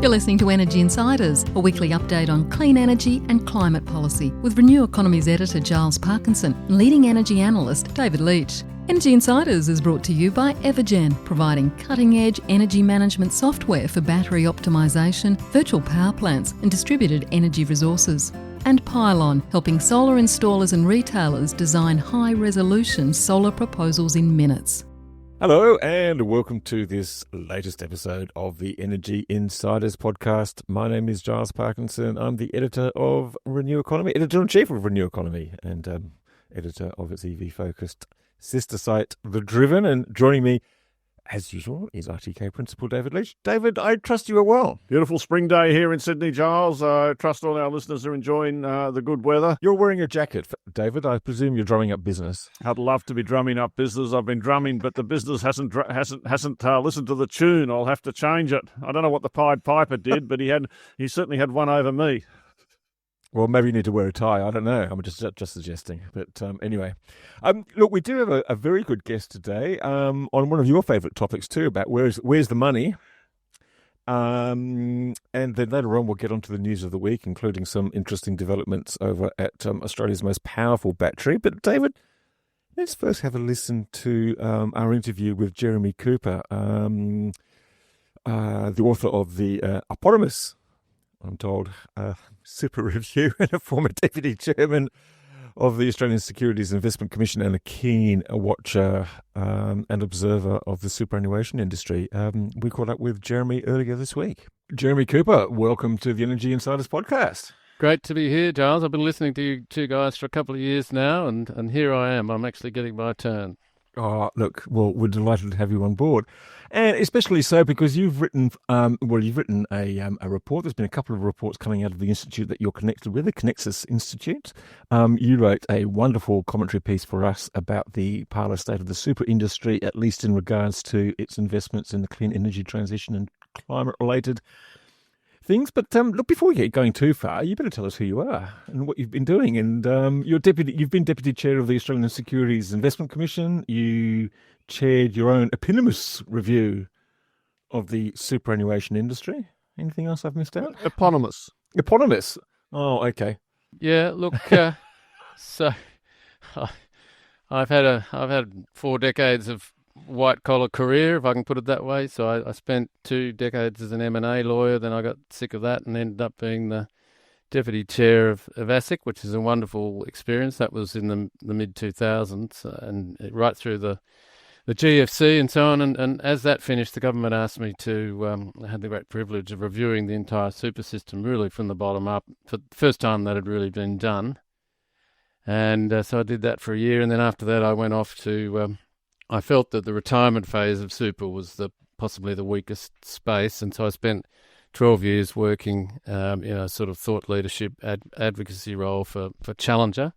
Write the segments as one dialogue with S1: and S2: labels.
S1: You're listening to Energy Insiders, a weekly update on clean energy and climate policy with Renew Economy's editor Giles Parkinson and leading energy analyst David Leach. Energy Insiders is brought to you by Evergen, providing cutting-edge energy management software for battery optimisation, virtual power plants and distributed energy resources. And Pylon, helping solar installers and retailers design high-resolution solar proposals in minutes.
S2: Hello and welcome to this latest episode of the Energy Insiders podcast. My name is Giles Parkinson. I'm the editor of Renew Economy, editor-in-chief of Renew Economy and editor of its EV-focused sister site, The Driven. And joining me, as usual, is RTK Principal David Leach. David, I trust you are well.
S3: Beautiful spring day here in Sydney, Giles. I trust all our listeners are enjoying the good weather.
S2: You're wearing a jacket, David. I presume you're drumming up business.
S3: I'd love to be drumming up business. I've been drumming, but the business hasn't listened to the tune. I'll have to change it. I don't know what the Pied Piper did, but he certainly had one over me.
S2: Well, maybe you need to wear a tie. I don't know. I'm just suggesting. But anyway, look, we do have a very good guest today on one of your favourite topics too, about where's the money. And then later on, we'll get onto the news of the week, including some interesting developments over at Australia's most powerful battery. But David, let's first have a listen to our interview with Jeremy Cooper, the author of the eponymous, I'm told, super review, and a former deputy chairman of the Australian Securities Investment Commission and a keen watcher and observer of the superannuation industry. We caught up with Jeremy earlier this week. Jeremy Cooper, welcome to the Energy Insiders podcast.
S4: Great to be here, Giles. I've been listening to you two guys for a couple of years now, and here I am. I'm actually getting my turn.
S2: Oh, look, well, we're delighted to have you on board. And especially so because you've written a report. There's been a couple of reports coming out of the institute that you're connected with, the Connexus Institute. You wrote a wonderful commentary piece for us about the parlor state of the super industry, at least in regards to its investments in the clean energy transition and climate-related things. But look, before we get going too far, you better tell us who you are and what you've been doing. And you've been deputy chair of the Australian Securities Investment Commission. You chaired your own eponymous review of the superannuation industry. Anything else I've missed out?
S3: Eponymous.
S2: Oh, okay.
S4: Yeah, look, so I've had 4 decades of white-collar career, if I can put it that way. So I spent 2 decades as an M&A lawyer, then I got sick of that and ended up being the deputy chair of ASIC, which is a wonderful experience. That was in the mid-2000s and right through the GFC and so on. And as that finished, the government asked me to, I had the great privilege of reviewing the entire super system really from the bottom up for the first time that had really been done. And so I did that for a year. And then after that, I went off to... I felt that the retirement phase of super was possibly the weakest space, and so I spent 12 years working in a sort of thought leadership advocacy role for Challenger.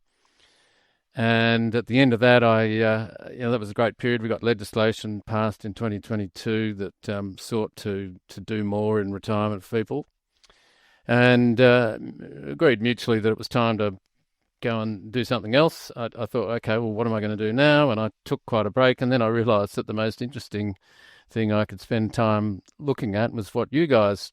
S4: And at the end of that, that was a great period. We got legislation passed in 2022 that sought to do more in retirement for people, and agreed mutually that it was time to go and do something else. I thought, okay, well, what am I going to do now? And I took quite a break, and then I realised that the most interesting thing I could spend time looking at was what you guys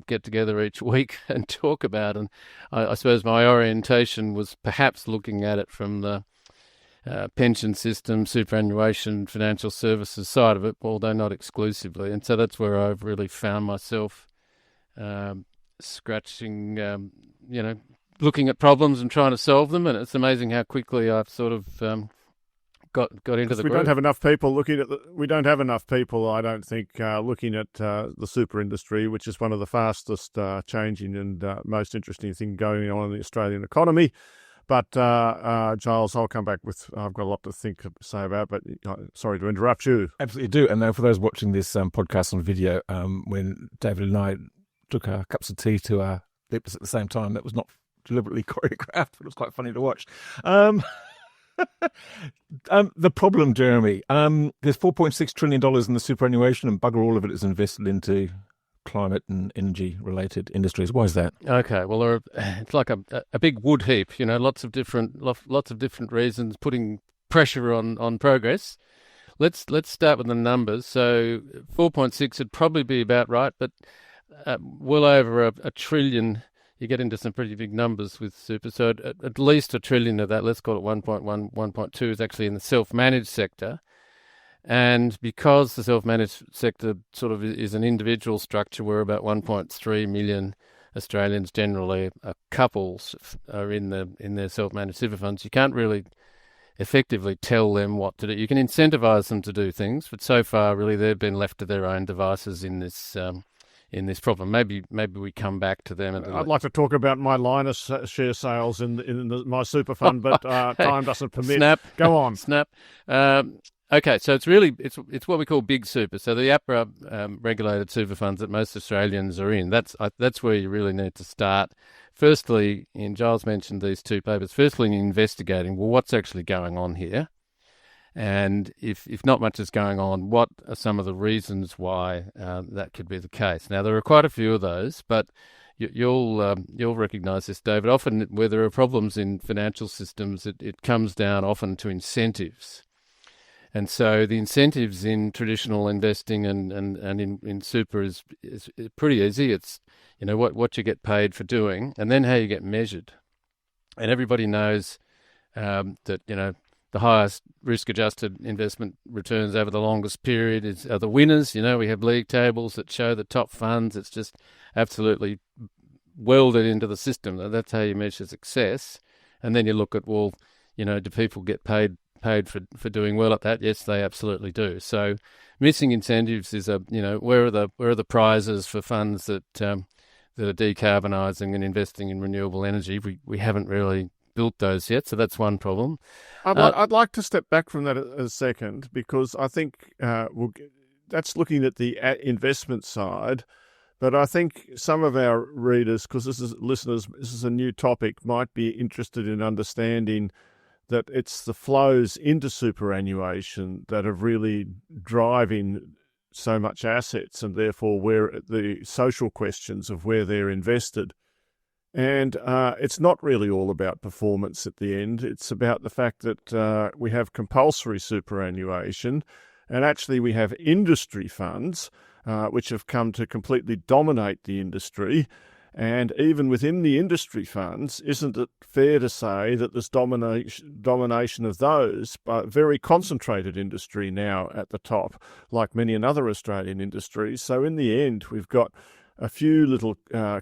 S4: get together each week and talk about. And I suppose my orientation was perhaps looking at it from the pension system, superannuation, financial services side of it, although not exclusively. And so that's where I've really found myself scratching, looking at problems and trying to solve them, and it's amazing how quickly I've sort of got into the group.
S3: We don't have enough people looking at we don't have enough people, I don't think, looking at the super industry, which is one of the fastest changing and most interesting thing going on in the Australian economy. But Giles, I've got a lot to say about, but sorry to interrupt you.
S2: Absolutely do. And for those watching this podcast on video, when David and I took our cups of tea to our lips at the same time, that was not deliberately choreographed, but it was quite funny to watch. The problem, Jeremy, there's $4.6 trillion in the superannuation, and bugger all of it is invested into climate and energy-related industries. Why is that?
S4: Okay, well, it's like a big wood heap. Lots of different reasons putting pressure on progress. Let's start with the numbers. So 4.6 would probably be about right, but well over a trillion. You get into some pretty big numbers with super. So at least $1 trillion of that, let's call it 1.1, 1.2, is actually in the self-managed sector. And because the self-managed sector sort of is an individual structure, where about 1.3 million Australians generally couples are in their self-managed super funds, you can't really effectively tell them what to do. You can incentivise them to do things, but so far, really, they've been left to their own devices in this problem. Maybe we come back to them.
S3: I'd like to talk about my Linus share sales in my super fund, but time doesn't permit.
S4: Snap.
S3: Go on.
S4: Snap. Okay, so it's what we call big super. So the APRA regulated super funds that most Australians are in. That's where you really need to start. Firstly, Giles mentioned these two papers. Firstly, in investigating, well, what's actually going on here? And if not much is going on, what are some of the reasons why that could be the case? Now, there are quite a few of those, but you'll recognise this, David. Often, where there are problems in financial systems, it comes down often to incentives. And so the incentives in traditional investing and in super is pretty easy. It's what you get paid for doing, and then how you get measured. And everybody knows that the highest risk-adjusted investment returns over the longest period are the winners. We have league tables that show the top funds. It's just absolutely welded into the system. That's how you measure success. And then you look at, well, do people get paid for doing well at that? Yes, they absolutely do. So missing incentives is where are the prizes for funds that are decarbonising and investing in renewable energy? We haven't really built those yet, so that's one problem.
S3: I'd like to step back from that a second, because I think that's looking at the investment side. But I think some of our readers, because this is a new topic, might be interested in understanding that it's the flows into superannuation that are really driving so much assets, and therefore where the social questions of where they're invested. And it's not really all about performance at the end. It's about the fact that we have compulsory superannuation, and actually we have industry funds which have come to completely dominate the industry. And even within the industry funds, isn't it fair to say that there's domination of those, but very concentrated industry now at the top, like many another Australian industries? So in the end, we've got a few little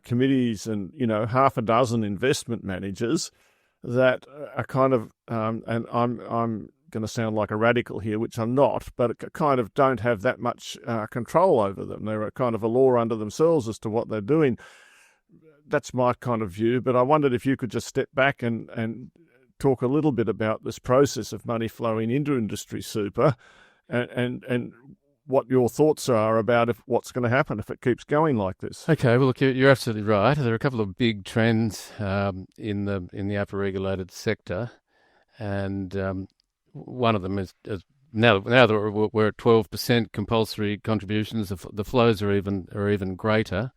S3: committees and, half a dozen investment managers that are kind of, and I'm going to sound like a radical here, which I'm not, but kind of don't have that much control over them. They're kind of a law unto themselves as to what they're doing. That's my kind of view, but I wondered if you could just step back and talk a little bit about this process of money flowing into industry super and what your thoughts are about what's going to happen if it keeps going like this.
S4: Okay, well, look, you're absolutely right. There are a couple of big trends in the APRA regulated sector, and one of them is now that we're at 12% compulsory contributions, the flows are even greater.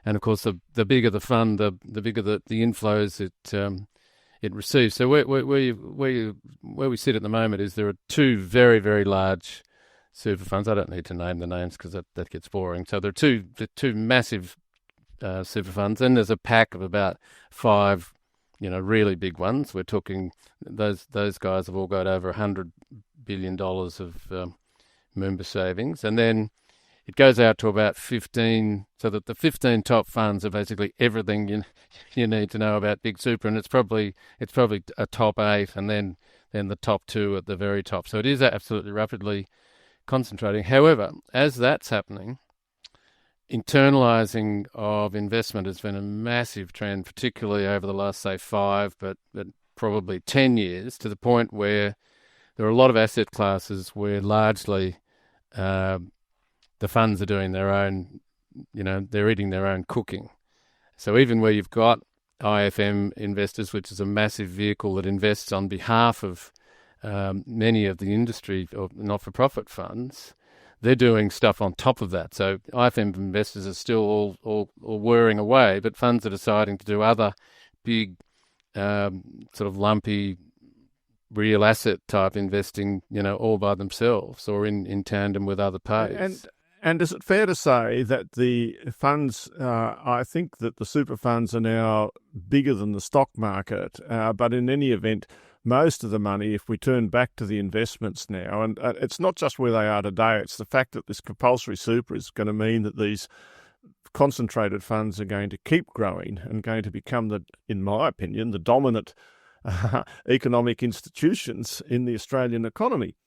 S4: And of course, the bigger the fund, the bigger the inflows it receives. So where we sit at the moment is there are two very, very large super funds. I don't need to name the names because that gets boring. So there are two massive super funds, and there's a pack of about 5, really big ones. We're talking those guys have all got over $100 billion of member savings, and then it goes out to about 15, so that the 15 top funds are basically everything you need to know about big super, and it's probably a top 8, and then the top 2 at the very top. So it is absolutely rapidly concentrating. However, as that's happening, internalising of investment has been a massive trend, particularly over the last, say, 5, but probably 10 years, to the point where there are a lot of asset classes where largely the funds are doing their own, they're eating their own cooking. So even where you've got IFM investors, which is a massive vehicle that invests on behalf of many of the industry or not-for-profit funds, they're doing stuff on top of that. So IFM investors are still all whirring away, but funds are deciding to do other big, sort of lumpy, real asset type investing, all by themselves or in tandem with other parties.
S3: And is it fair to say that the funds, I think that the super funds are now bigger than the stock market, but in any event, most of the money, if we turn back to the investments now, and it's not just where they are today, it's the fact that this compulsory super is going to mean that these concentrated funds are going to keep growing and going to become, in my opinion, the dominant economic institutions in the Australian economy.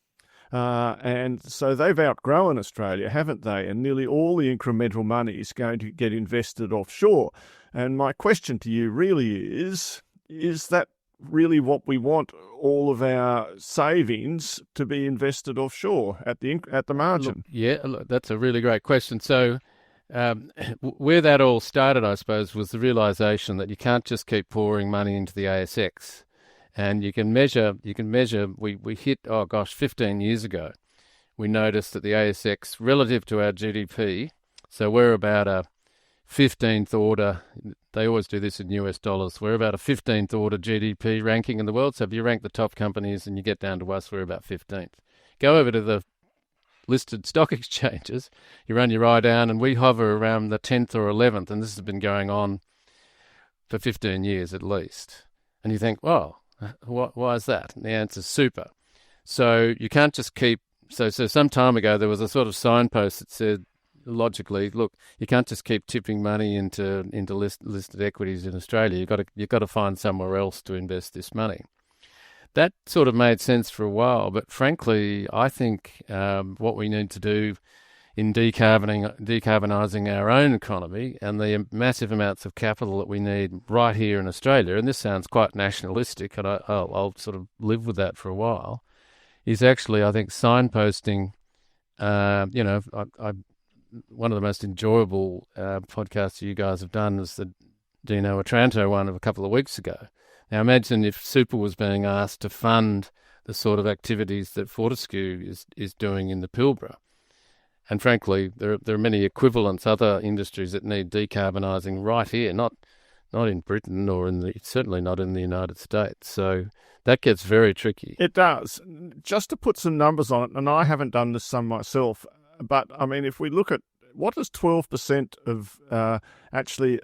S3: And so they've outgrown Australia, haven't they? And nearly all the incremental money is going to get invested offshore. And my question to you really is that really what we want all of our savings to be invested offshore at the margin?
S4: Look, that's a really great question. So where that all started, I suppose, was the realisation that you can't just keep pouring money into the ASX. And you can measure, we hit, 15 years ago, we noticed that the ASX, relative to our GDP, so we're about a 15th order, they always do this in US dollars, we're about a 15th order GDP ranking in the world. So if you rank the top companies and you get down to us, we're about 15th. Go over to the listed stock exchanges, you run your eye down, and we hover around the 10th or 11th, and this has been going on for 15 years at least. And you think, well, why is that? And the answer's super. So you can't just keep... So some time ago, there was a sort of signpost that said, logically, look, you can't just keep tipping money into listed equities in Australia. You've got to find somewhere else to invest this money. That sort of made sense for a while, but frankly, I think what we need to do in decarbonising our own economy and the massive amounts of capital that we need right here in Australia, and this sounds quite nationalistic, and I'll sort of live with that for a while, is actually, I think, signposting. One of the most enjoyable podcasts you guys have done is the Dino Otranto one of a couple of weeks ago. Now, imagine if Super was being asked to fund the sort of activities that Fortescue is doing in the Pilbara. And frankly, there are many equivalents, other industries that need decarbonising right here, not in Britain or certainly not in the United States. So that gets very tricky.
S3: It does. Just to put some numbers on it, and I haven't done this sum myself, but I mean, if we look at what does 12% of actually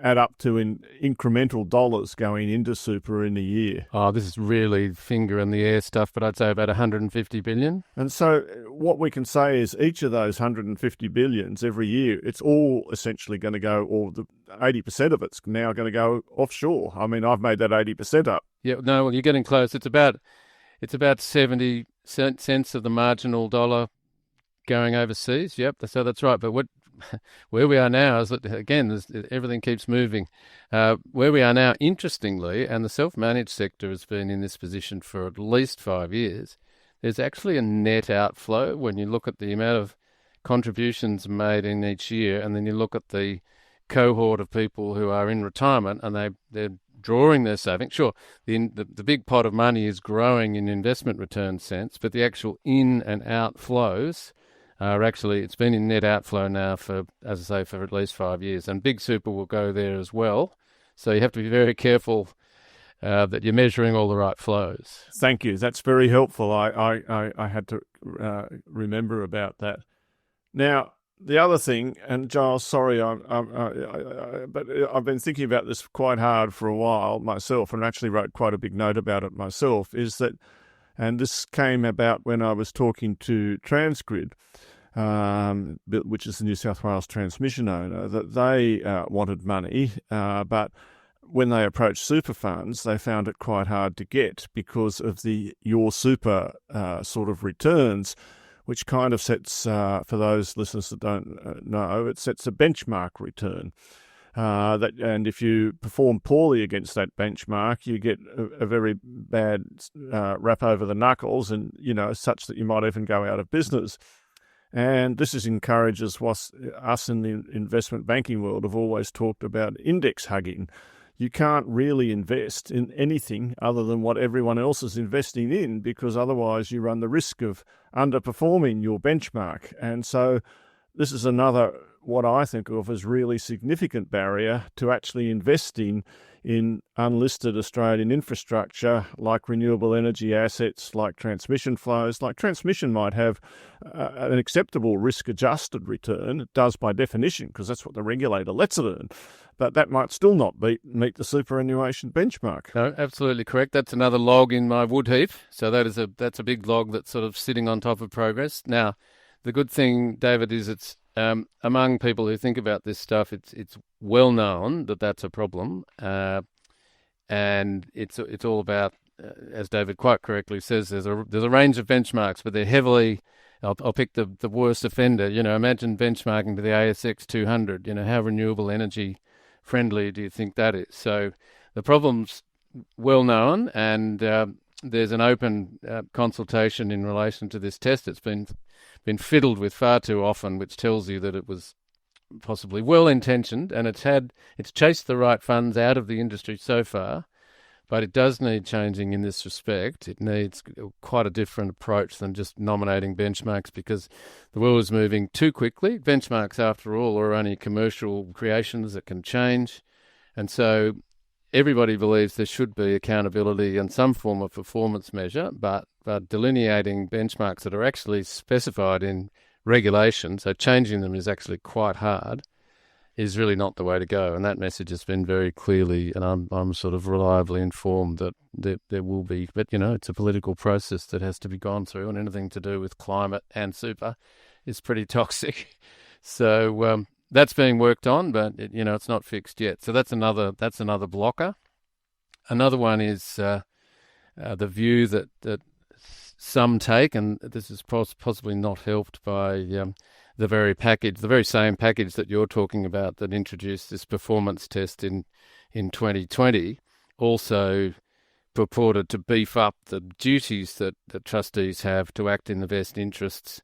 S3: add up to in incremental dollars going into super in a year?
S4: Oh, this is really finger in the air stuff, but I'd say about 150 billion.
S3: And so what we can say is each of those 150 billions every year, it's all essentially going to go, or the 80% of it's now going to go offshore. I mean, I've made that 80% up.
S4: Yeah, no, well, you're getting close. It's about 70 cents of the marginal dollar going overseas. Yep, so that's right. But where we are now is that, again, everything keeps moving. Where we are now, interestingly, and the self-managed sector has been in this position for at least 5 years, there's actually a net outflow when you look at the amount of contributions made in each year, and then you look at the cohort of people who are in retirement and they're drawing their savings. Sure, the big pot of money is growing in investment return sense, but the actual in and out flows are actually, it's been in net outflow now for, as I say, for at least 5 years. And Big Super will go there as well. So you have to be very careful that you're measuring all the right flows.
S3: Thank you. That's very helpful. I had to remember about that. Now, the other thing, and Giles, sorry, but I've been thinking about this quite hard for a while myself, and actually wrote quite a big note about it myself, is that, and this came about when I was talking to Transgrid, which is the New South Wales transmission owner, that they wanted money, but when they approached super funds, they found it quite hard to get because of the Your Super sort of returns, which kind of sets, for those listeners that don't know, it sets a benchmark return. And if you perform poorly against that benchmark, you get a very bad rap over the knuckles, and such that you might even go out of business. And this encourages what us in the investment banking world have always talked about index hugging. You can't really invest in anything other than what everyone else is investing in, because otherwise you run the risk of underperforming your benchmark. And so this is another, what I think of as really significant barrier to actually investing in unlisted Australian infrastructure like renewable energy assets, like transmission flows. Like transmission might have an acceptable risk-adjusted return. It does by definition, because that's what the regulator lets it earn. But that might still not meet the superannuation benchmark.
S4: No, absolutely correct. That's another log in my wood heap. So that's a big log that's sort of sitting on top of progress. Now, the good thing, David, is it's among people who think about this stuff, it's well known that that's a problem, and it's all about, as David quite correctly says, there's a range of benchmarks, but they're heavily. I'll pick the worst offender. Imagine benchmarking to the ASX 200. How renewable energy friendly do you think that is? So the problem's well known, and there's an open consultation in relation to this test. It's been fiddled with far too often, which tells you that it was possibly well-intentioned, and it's chased the right funds out of the industry so far, but it does need changing in this respect. It needs quite a different approach than just nominating benchmarks, because the world is moving too quickly. Benchmarks, after all, are only commercial creations that can change, and so everybody believes there should be accountability and some form of performance measure, but delineating benchmarks that are actually specified in regulation, so changing them is actually quite hard, is really not the way to go. And that message has been very clearly, and I'm sort of reliably informed that there will be, but it's a political process that has to be gone through, and anything to do with climate and super is pretty toxic. So that's being worked on, but it's not fixed yet. So that's another blocker. Another one is the view that some take, and this is possibly not helped by the very same package that you're talking about that introduced this performance test in 2020, also purported to beef up the duties that trustees have to act in the best interests.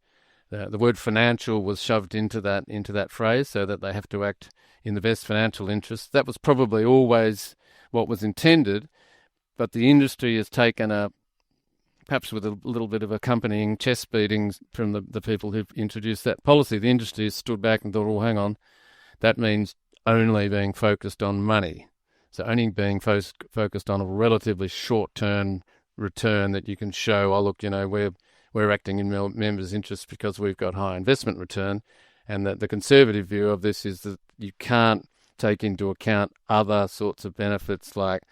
S4: The word financial was shoved into that phrase, so that they have to act in the best financial interests. That was probably always what was intended, but the industry has taken perhaps with a little bit of accompanying chest beatings from the people who've introduced that policy. The industry has stood back and thought, well, hang on, that means only being focused on money. So only being focused on a relatively short-term return that you can show, oh, look, we're acting in members' interests because we've got high investment return. And that the conservative view of this is that you can't take into account other sorts of benefits, like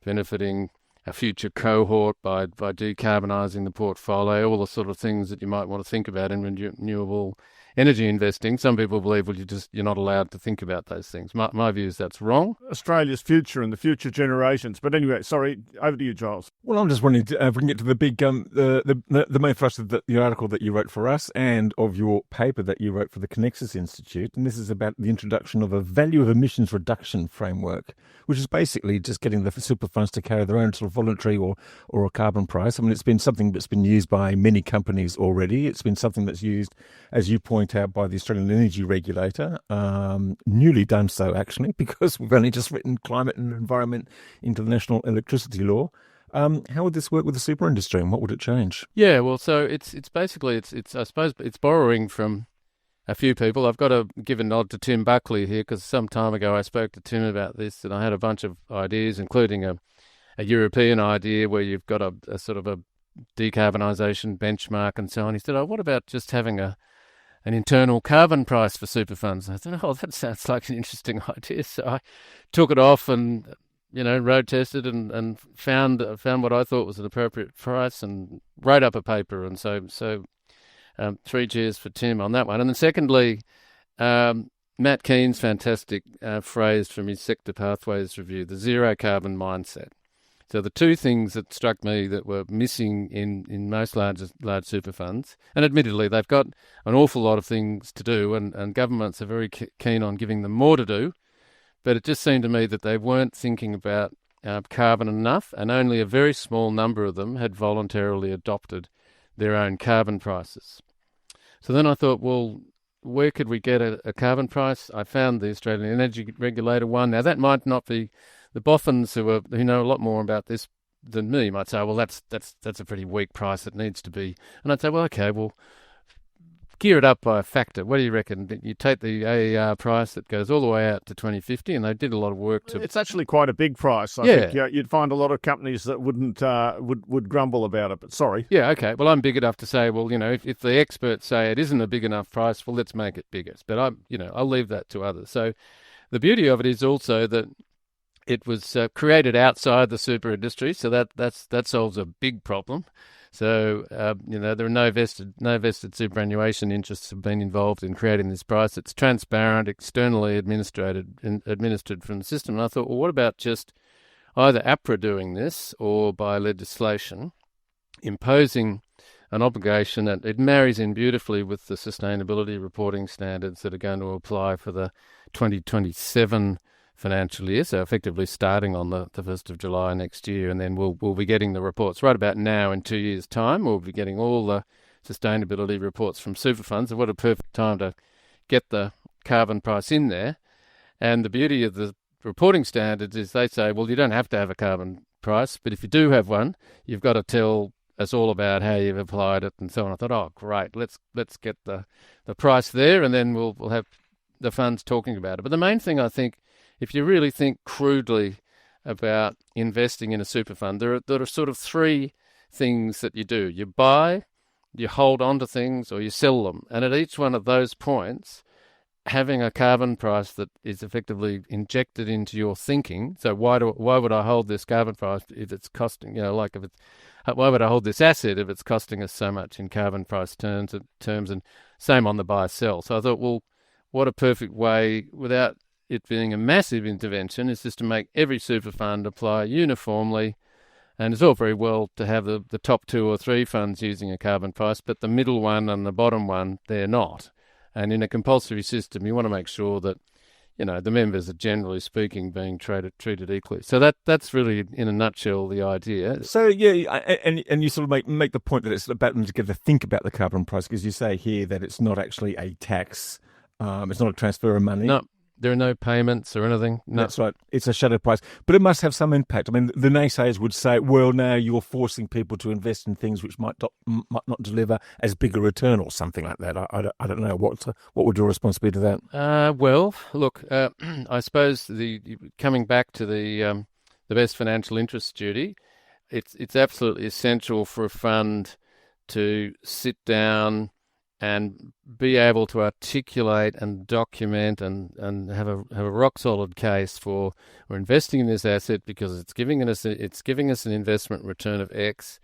S4: benefiting a future cohort by decarbonising the portfolio, all the sort of things that you might want to think about in renewable energy investing. Some people believe, well, you're not allowed to think about those things. My view is that's wrong.
S3: Australia's future and the future generations. But anyway, sorry, over to you, Giles.
S2: Well, I'm just wanting to bring it to the big, the main thrust of the article that you wrote for us and of your paper that you wrote for the Connexus Institute. And this is about the introduction of a value of emissions reduction framework, which is basically just getting the super funds to carry their own sort of voluntary or a carbon price. I mean, it's been something that's been used by many companies already. It's been something that's used, as you point out, by the Australian Energy Regulator, newly done so actually, because we've only just written climate and environment into the National Electricity Law. How would this work with the super industry, and what would it change?
S4: Yeah, well, so it's basically I suppose it's borrowing from a few people. I've got to give a nod to Tim Buckley here, because some time ago I spoke to Tim about this, and I had a bunch of ideas, including a European idea where you've got a sort of a decarbonisation benchmark and so on. He said, oh, what about just having an internal carbon price for super funds? And I thought, oh, that sounds like an interesting idea. So I took it off and, road tested and found what I thought was an appropriate price and wrote up a paper. And so 3 cheers for Tim on that one. And then secondly, Matt Keen's fantastic phrase from his Sector Pathways review, the zero carbon mindset. So the two things that struck me that were missing in most large super funds, and admittedly they've got an awful lot of things to do, and governments are very keen on giving them more to do, but it just seemed to me that they weren't thinking about carbon enough, and only a very small number of them had voluntarily adopted their own carbon prices. So then I thought, well, where could we get a carbon price? I found the Australian Energy Regulator one. Now that might not be. The boffins who know a lot more about this than me might say, well, that's a pretty weak price. It needs to be. And I'd say, well, okay, well, gear it up by a factor. What do you reckon? You take the AER price that goes all the way out to 2050, and they did a lot of work to...
S3: It's actually quite a big price. I think you'd find a lot of companies that wouldn't would grumble about it, but sorry.
S4: Yeah, okay. Well, I'm big enough to say, well, if the experts say it isn't a big enough price, well, let's make it bigger. But I'll leave that to others. So the beauty of it is also that it was created outside the super industry, so that solves a big problem. So there are no vested superannuation interests have been involved in creating this price. It's transparent, externally administered from the system. And I thought, well, what about just either APRA doing this or by legislation imposing an obligation that it marries in beautifully with the sustainability reporting standards that are going to apply for the 2027 financial year, so effectively starting on the 1st of July next year, and then we'll be getting the reports right about now in 2 years' time. We'll be getting all the sustainability reports from super funds, and what a perfect time to get the carbon price in there. And the beauty of the reporting standards is they say, well, you don't have to have a carbon price, but if you do have one, you've got to tell us all about how you've applied it and so on. I thought, oh, great, let's get the price there, and then we'll have the funds talking about it. But the main thing, I think, if you really think crudely about investing in a super fund, there are sort of three things that you do. You buy, you hold on to things, or you sell them. And at each one of those points, having a carbon price that is effectively injected into your thinking. So why would I hold this carbon price if it's costing, why would I hold this asset if it's costing us so much in carbon price terms, and same on the buy-sell. So I thought, well, what a perfect way, without it being a massive intervention, is just to make every super fund apply uniformly. And it's all very well to have the top 2 or 3 funds using a carbon price, but the middle one and the bottom one, they're not. And in a compulsory system, you want to make sure that, the members are, generally speaking, being treated equally. So that's really, in a nutshell, the idea.
S2: So, yeah, and you sort of make the point that it's about them to get to think about the carbon price, because you say here that it's not actually a tax, it's not a transfer of money.
S4: No. There are no payments or anything. No.
S2: That's right. It's a shadow price. But it must have some impact. I mean, the naysayers would say, well, now you're forcing people to invest in things which might not deliver as big a return or something like that. I don't know. What would your response be to that?
S4: Well, look, I suppose coming back to the best financial interest duty, it's absolutely essential for a fund to sit down and be able to articulate and document and have a rock solid case for we're investing in this asset because it's giving us an investment return of X.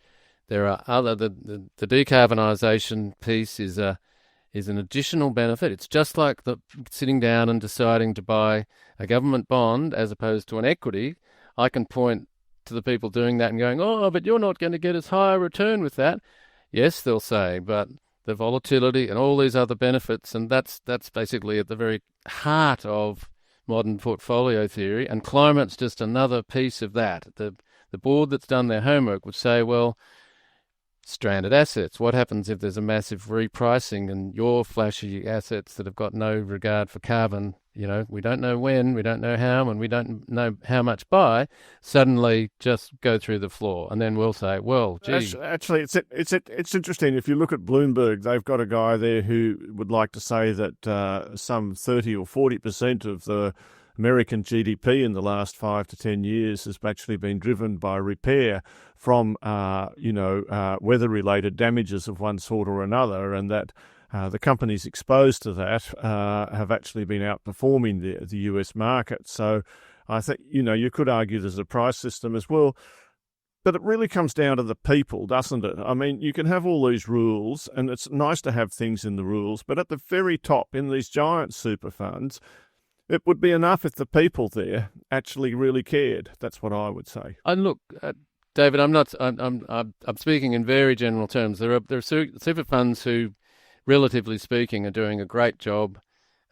S4: There are other the decarbonisation piece is an additional benefit. It's just like sitting down and deciding to buy a government bond as opposed to an equity. I can point to the people doing that and going, oh, but you're not going to get as high a return with that. Yes, they'll say, but the volatility and all these other benefits, and that's basically at the very heart of modern portfolio theory, and climate's just another piece of that. The board that's done their homework would say, well, stranded assets, what happens if there's a massive repricing and your flashy assets that have got no regard for carbon, we don't know when, we don't know how, and we don't know how much by, suddenly just go through the floor. And then we'll say, well, gee.
S3: Actually, it's interesting. If you look at Bloomberg, they've got a guy there who would like to say that some 30 or 40% of the American GDP in the last 5 to 10 years has actually been driven by repair from, weather-related damages of one sort or another, and that the companies exposed to that have actually been outperforming the US market. So I think, you could argue there's a price system as well. But it really comes down to the people, doesn't it? I mean, you can have all these rules, and it's nice to have things in the rules, but at the very top, in these giant super funds, it would be enough if the people there actually really cared. That's what I would say.
S4: And look, David, I'm speaking in very general terms. There are super funds who, relatively speaking, are doing a great job.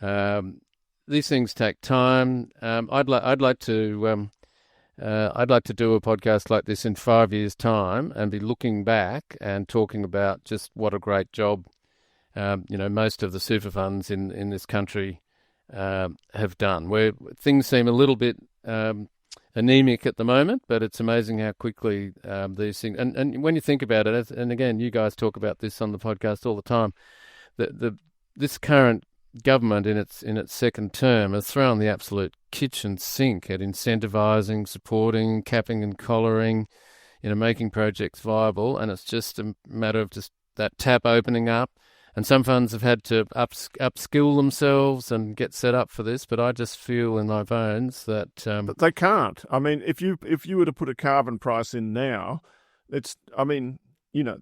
S4: These things take time. I'd like to do a podcast like this in 5 years' time and be looking back and talking about just what a great job, most of the super funds in this country have done. Where things seem a little bit anemic at the moment, but it's amazing how quickly these things. And when you think about it, and again, you guys talk about this on the podcast all the time. this current government in its second term has thrown the absolute kitchen sink at incentivising, supporting, capping and collaring, making projects viable, and it's just a matter of just that tap opening up. And some funds have had to upskill themselves and get set up for this, but I just feel in my bones that
S3: but they can't. I mean, if you were to put a carbon price in now, the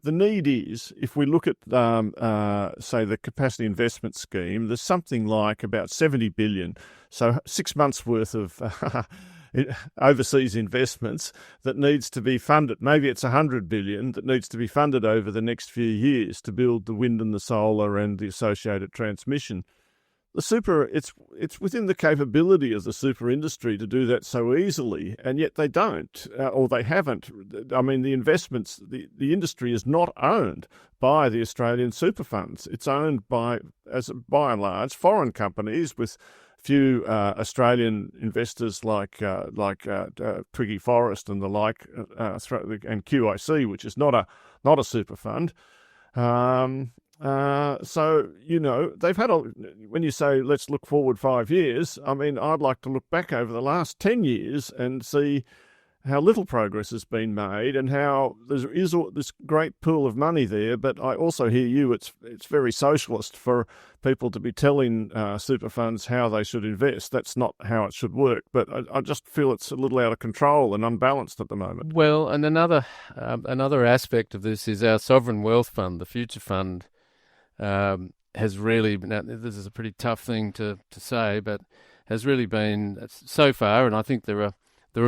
S3: need is, if we look at, say, the capacity investment scheme, there's something like about 70 billion, so 6 months' worth of overseas investments that needs to be funded. Maybe it's 100 billion that needs to be funded over the next few years to build the wind and the solar and the associated transmission. It's within the capability of the super industry to do that so easily, and yet they don't, or they haven't. I mean, the investments, the industry is not owned by the Australian super funds. It's owned by and large, foreign companies with few Australian investors like Twiggy Forrest and the like, and QIC, which is not a super fund. So, they've had when you say, let's look forward 5 years, I mean, I'd like to look back over the last 10 years and see how little progress has been made and how there is this great pool of money there. But I also hear you, it's very socialist for people to be telling super funds how they should invest. That's not how it should work. But I just feel it's a little out of control and unbalanced at the moment.
S4: Well, and another aspect of this is our sovereign wealth fund, the Future Fund, has really, now this is a pretty tough thing to say, but has really been so far, and I think there are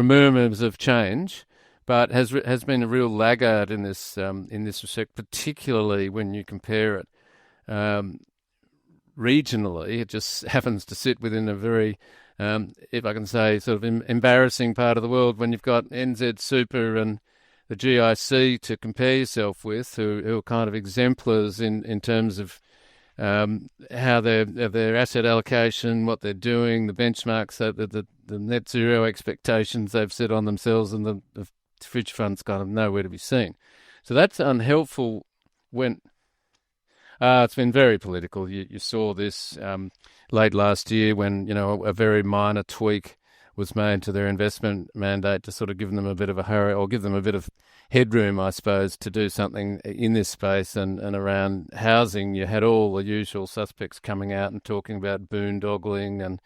S4: murmurs of change, but has been a real laggard in this respect, particularly when you compare it regionally. It just happens to sit within a very, if I can say, sort of embarrassing part of the world when you've got NZ Super and the GIC to compare yourself with, who are kind of exemplars in terms of how their asset allocation, what they're doing, the benchmarks, the net zero expectations they've set on themselves, and the future fund's kind of nowhere to be seen. So that's unhelpful when it's been very political. You saw this late last year when a very minor tweak was made to their investment mandate to sort of give them a bit of a hurry, or give them a bit of headroom, I suppose, to do something in this space. And around housing, you had all the usual suspects coming out and talking about boondoggling, and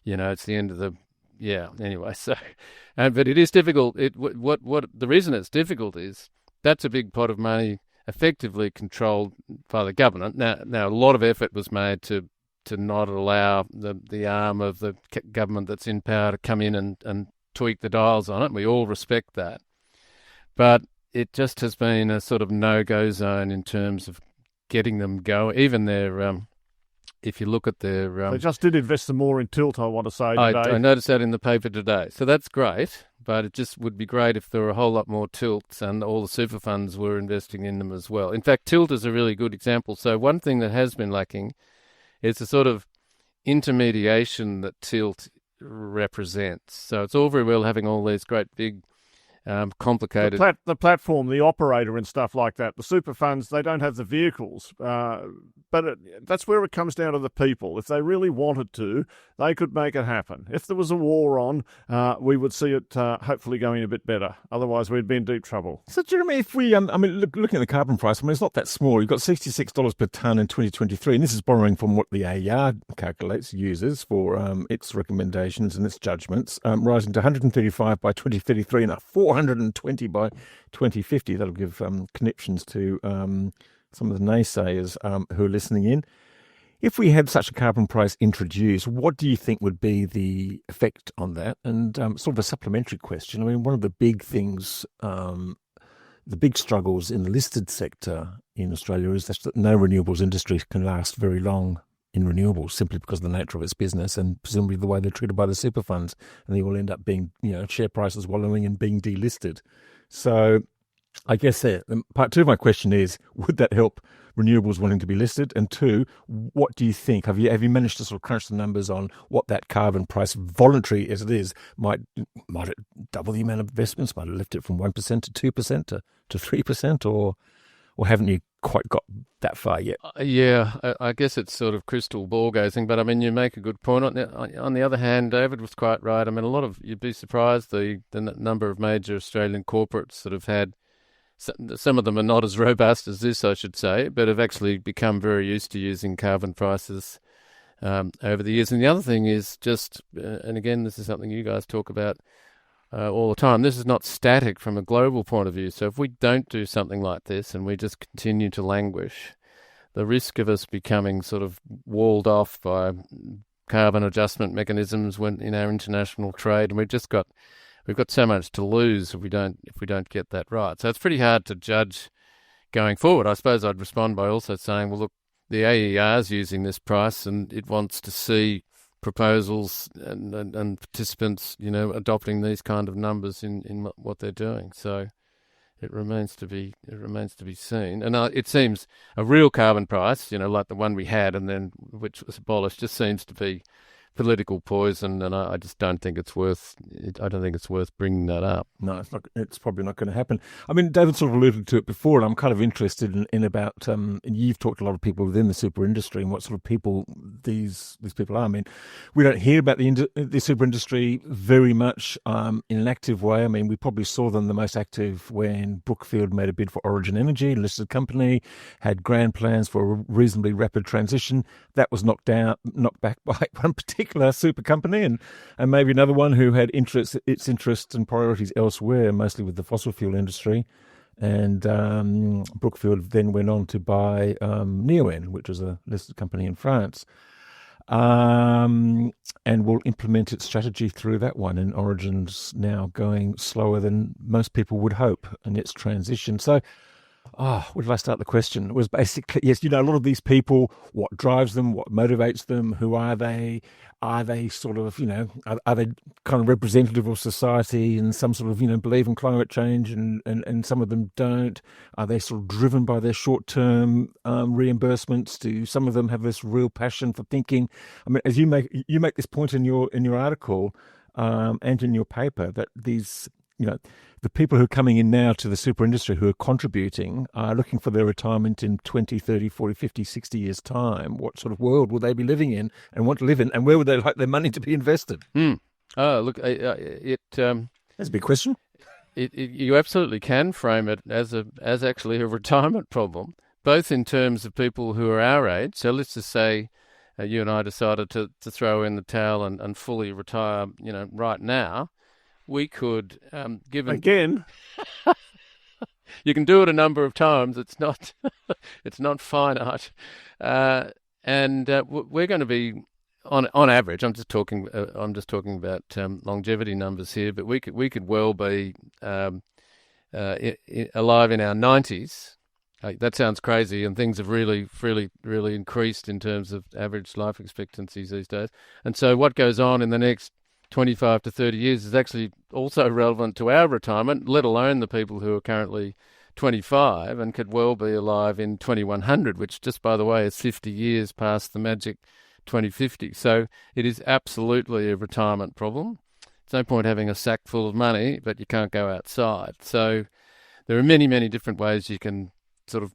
S4: it's the end of the anyway. So, but it is difficult. What the reason it's difficult is that's a big pot of money effectively controlled by the government. Now a lot of effort was made to not allow the arm of the government that's in power to come in and tweak the dials on it. We all respect that. But it just has been a sort of no-go zone in terms of getting them going. Even their, if you look at their...
S3: they just did invest some more in Tilt, I want to say, today.
S4: I noticed that in the paper today. So that's great, but it just would be great if there were a whole lot more Tilts and all the super funds were investing in them as well. In fact, Tilt is a really good example. So one thing that has been lacking is the sort of intermediation that Tilt represents. So it's all very well having all these great big complicated...
S3: The platform, the operator and stuff like that. The super funds, they don't have the vehicles. But that's where it comes down to the people. If they really wanted to, they could make it happen. If there was a war on, we would see it hopefully going a bit better. Otherwise, we'd be in deep trouble.
S2: So, Jeremy, if we, looking at the carbon price, it's not that small. You've got $66 per tonne in 2023, and this is borrowing from what the AER uses for its recommendations and its judgments, rising to 135 by 2033 and 420 by 2050. That'll give connections to some of the naysayers who are listening in. If we had such a carbon price introduced, what do you think would be the effect on that? And sort of a supplementary question. I mean, one of the big things, the big struggles in the listed sector in Australia is that no renewables industry can last very long in renewables, simply because of the nature of its business and presumably the way they're treated by the super funds, and they will end up being, share prices wallowing and being delisted. So I guess part two of my question is, would that help renewables wanting to be listed? And two, what do you think? Have you managed to sort of crunch the numbers on what that carbon price, voluntary as it is, might it double the amount of investments? Might it lift it from 1% to 2% to 3%? Or haven't you quite got that far yet.
S4: I guess it's sort of crystal ball gazing, but I mean, you make a good point. On the other hand, David was quite right. I mean, you'd be surprised the number of major Australian corporates that have had, some of them are not as robust as this, I should say, but have actually become very used to using carbon prices over the years. And the other thing is just, and again, this is something you guys talk about all the time, this is not static from a global point of view. So if we don't do something like this and we just continue to languish, the risk of us becoming sort of walled off by carbon adjustment mechanisms in our international trade, and we've got so much to lose if we don't get that right. So it's pretty hard to judge going forward. I suppose I'd respond by also saying, well, look, the AER is using this price and it wants to see proposals and participants, adopting these kind of numbers in what they're doing. So it remains to be seen. And it seems a real carbon price, like the one we had and then which was abolished, just seems to be political poison, and I just don't think it's worth. I don't think it's worth bringing that up.
S2: No, it's not. It's probably not going to happen. I mean, David sort of alluded to it before, and I'm kind of interested in about. And you've talked to a lot of people within the super industry and what sort of people these people are. I mean, we don't hear about the super industry very much in an active way. I mean, we probably saw them the most active when Brookfield made a bid for Origin Energy, a listed company, had grand plans for a reasonably rapid transition. That was knocked back by one particular super company and maybe another one who had its interests and priorities elsewhere, mostly with the fossil fuel industry. And Brookfield then went on to buy Neoen, which was a listed company in France, and will implement its strategy through that one. And Origin's now going slower than most people would hope in its transition. So where did I start the question? It was basically, yes, a lot of these people, what drives them, what motivates them, who are they? Are they sort of, are they kind of representative of society and some sort of, believe in climate change and some of them don't? Are they sort of driven by their short-term reimbursements? Do some of them have this real passion for thinking? I mean, as you make this point in your article and in your paper that these, the people who are coming in now to the super industry who are contributing are looking for their retirement in 20, 30, 40, 50, 60 years' time. What sort of world will they be living in and want to live in, and where would they like their money to be invested?
S4: Oh, look,
S2: that's a big question.
S4: You absolutely can frame it as actually a retirement problem, both in terms of people who are our age. So let's just say you and I decided to throw in the towel and fully retire, right now. We could, given
S3: again,
S4: you can do it a number of times. It's not, it's not finite, and we're going to be on average. I'm just talking about longevity numbers here, but we could well be alive in our 90s. That sounds crazy, and things have really increased in terms of average life expectancies these days. And so, what goes on in the next 25 to 30 years is actually also relevant to our retirement, let alone the people who are currently 25 and could well be alive in 2100, which just, by the way, is 50 years past the magic 2050. So it is absolutely a retirement problem. It's no point having a sack full of money, but you can't go outside. So there are many, many different ways you can sort of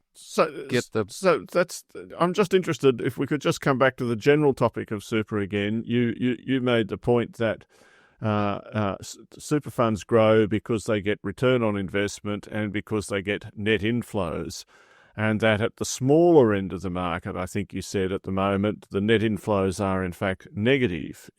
S4: get the...
S3: So that's... I'm just interested, if we could just come back to the general topic of super again. You made the point that super funds grow because they get return on investment and because they get net inflows, and that at the smaller end of the market, I think you said at the moment, the net inflows are in fact negative,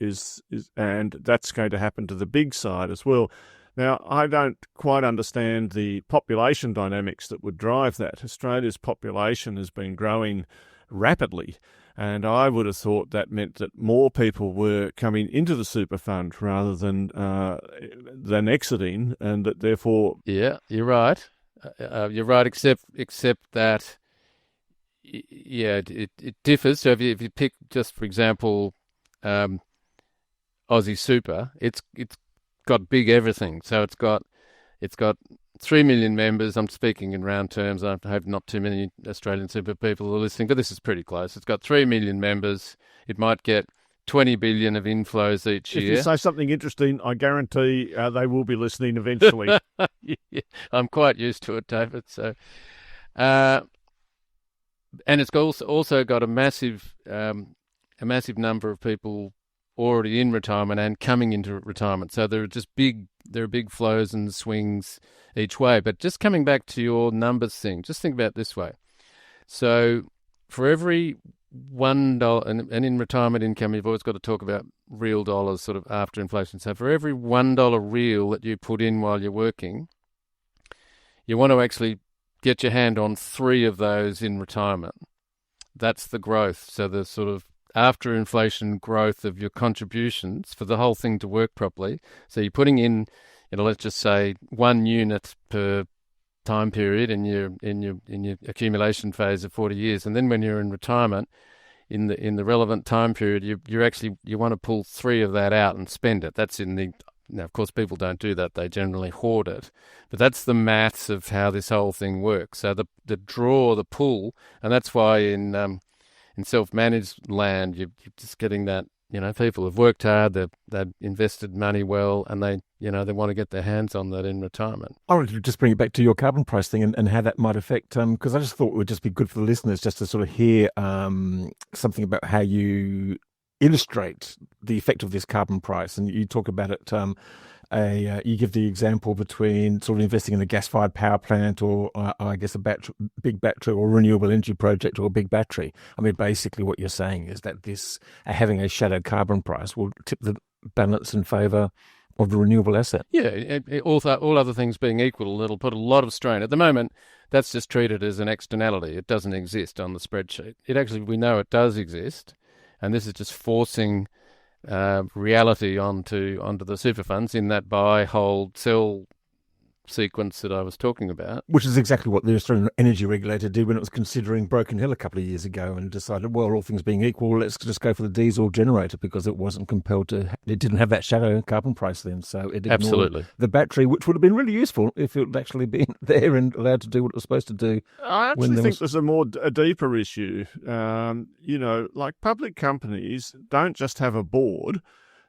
S3: and that's going to happen to the big side as well. Now, I don't quite understand the population dynamics that would drive that. Australia's population has been growing rapidly, and I would have thought that meant that more people were coming into the super fund rather than exiting, and that therefore...
S4: Yeah, you're right. You're right, except that, it differs. So if you pick, just for example, Aussie Super, it's got big everything. So it's got 3 million members. I'm speaking in round terms. I hope not too many Australian super people are listening, but this is pretty close. It's got 3 million members. It might get 20 billion of inflows each year.
S3: If you say something interesting, I guarantee they will be listening eventually.
S4: Yeah, I'm quite used to it, David. So, and it's also got a massive number of people already in retirement and coming into retirement. So there are big flows and swings each way. But just coming back to your numbers thing, just think about it this way. So for every $1, and in retirement income, you've always got to talk about real dollars sort of after inflation. So for every $1 real that you put in while you're working, you want to actually get your hand on 3 of those in retirement. That's the growth. So the sort of after inflation growth of your contributions for the whole thing to work properly. So you're putting in, let's just say 1 unit per time period in your accumulation phase of 40 years, and then when you're in retirement, in the relevant time period, you want to pull 3 of that out and spend it. That's now, of course, people don't do that; they generally hoard it. But that's the maths of how this whole thing works. So the draw, the pull, and that's why in self-managed land, you're just getting that. People have worked hard, they've invested money well, and they want to get their hands on that in retirement.
S2: I wanted to just bring it back to your carbon price thing and how that might affect, because I just thought it would just be good for the listeners just to sort of hear something about how you illustrate the effect of this carbon price. And you talk about it, you give the example between sort of investing in a gas-fired power plant or I guess big battery or renewable energy project or a big battery. I mean, basically what you're saying is that this having a shadow carbon price will tip the balance in favour of the renewable asset.
S4: Yeah, all other things being equal, it'll put a lot of strain. At the moment, that's just treated as an externality. It doesn't exist on the spreadsheet. We know it does exist, and this is just forcing reality onto the super funds in that buy, hold, sell sequence that I was talking about.
S2: Which is exactly what the Australian Energy Regulator did when it was considering Broken Hill a couple of years ago and decided, well, all things being equal, let's just go for the diesel generator because it wasn't compelled to, it didn't have that shadow carbon price then. So it ignored
S4: Absolutely.
S2: the battery, which would have been really useful if it had actually been there and allowed to do what it was supposed to do.
S3: I actually think there's a deeper issue. Like public companies don't just have a board,